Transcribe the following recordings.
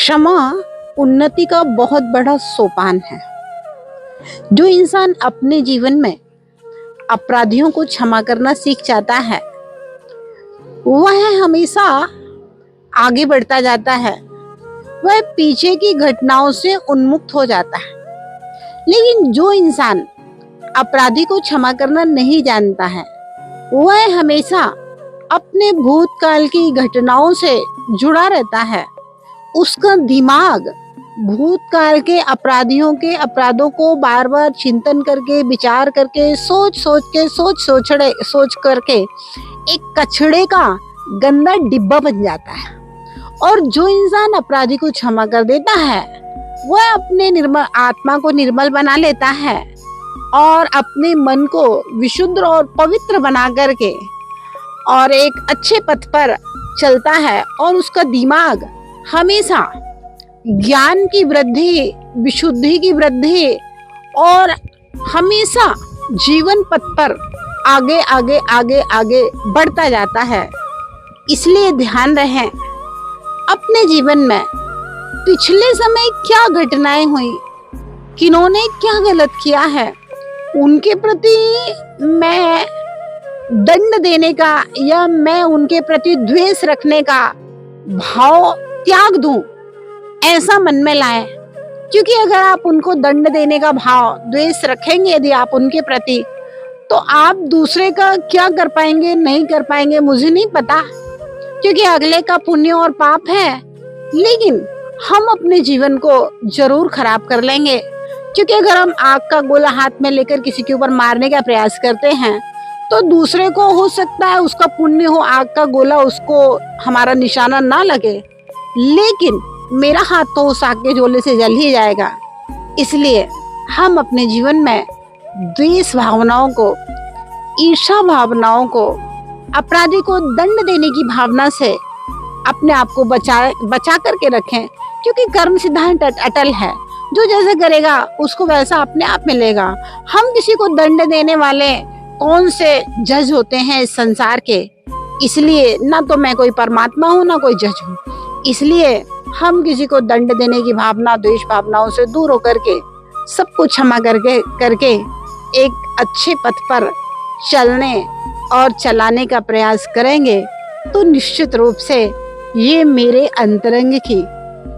क्षमा उन्नति का बहुत बड़ा सोपान है। जो इंसान अपने जीवन में अपराधियों को क्षमा करना सीख जाता है, वह हमेशा आगे बढ़ता जाता है। वह पीछे की घटनाओं से उन्मुक्त हो जाता है। लेकिन जो इंसान अपराधी को क्षमा करना नहीं जानता है, वह हमेशा अपने भूतकाल की घटनाओं से जुड़ा रहता है। उसका दिमाग भूतकाल के अपराधियों के अपराधों को बार बार चिंतन करके, विचार करके, सोच करके एक कचड़े का गंदा डिब्बा बन जाता है। और जो इंसान अपराधी को क्षमा कर देता है, वह अपने निर्मल आत्मा को निर्मल बना लेता है और अपने मन को विशुद्ध और पवित्र बना करके और एक अच्छे पथ पर चलता है। और उसका दिमाग हमेशा ज्ञान की वृद्धि, विशुद्धि की वृद्धि और हमेशा जीवन पथ पर आगे आगे आगे आगे बढ़ता जाता है। इसलिए ध्यान रहे, अपने जीवन में पिछले समय क्या घटनाएं हुई, किन्होंने क्या गलत किया है, उनके प्रति मैं दंड देने का या मैं उनके प्रति द्वेष रखने का भाव त्याग दूं, ऐसा मन में लाएं। क्योंकि अगर आप उनको दंड देने का भाव, द्वेष रखेंगे यदि आप उनके प्रति, तो आप दूसरे का क्या कर पाएंगे, नहीं कर पाएंगे, मुझे नहीं पता, क्योंकि अगले का पुण्य और पाप है। लेकिन हम अपने जीवन को जरूर खराब कर लेंगे। क्योंकि अगर हम आग का गोला हाथ में लेकर किसी के ऊपर मारने का प्रयास करते हैं, तो दूसरे को हो सकता है उसका पुण्य हो, आग का गोला उसको हमारा निशाना ना लगे, लेकिन मेरा हाथ तो उस आग के गोले से जल ही जाएगा। इसलिए हम अपने जीवन में द्वेष भावनाओं को, ईर्ष्या भावनाओं को, अपराधी को दंड देने की भावना से अपने आप को बचा करके रखें। क्योंकि कर्म सिद्धांत अटल है, जो जैसे करेगा उसको वैसा अपने आप मिलेगा। हम किसी को दंड देने वाले कौन से जज होते हैं इस संसार के। इसलिए ना तो मैं कोई परमात्मा हूँ, ना कोई जज हूँ। इसलिए हम किसी को दंड देने की भावना, द्वेष भावनाओं से दूर होकर के सबको क्षमा करके एक अच्छे पथ पर चलने और चलाने का प्रयास करेंगे, तो निश्चित रूप से ये मेरे अंतरंग की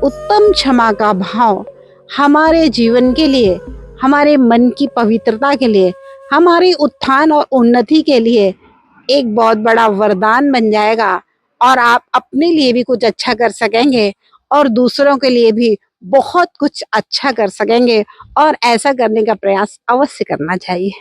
उत्तम क्षमा का भाव हमारे जीवन के लिए, हमारे मन की पवित्रता के लिए, हमारे उत्थान और उन्नति के लिए एक बहुत बड़ा वरदान बन जाएगा। और आप अपने लिए भी कुछ अच्छा कर सकेंगे और दूसरों के लिए भी बहुत कुछ अच्छा कर सकेंगे। और ऐसा करने का प्रयास अवश्य करना चाहिए।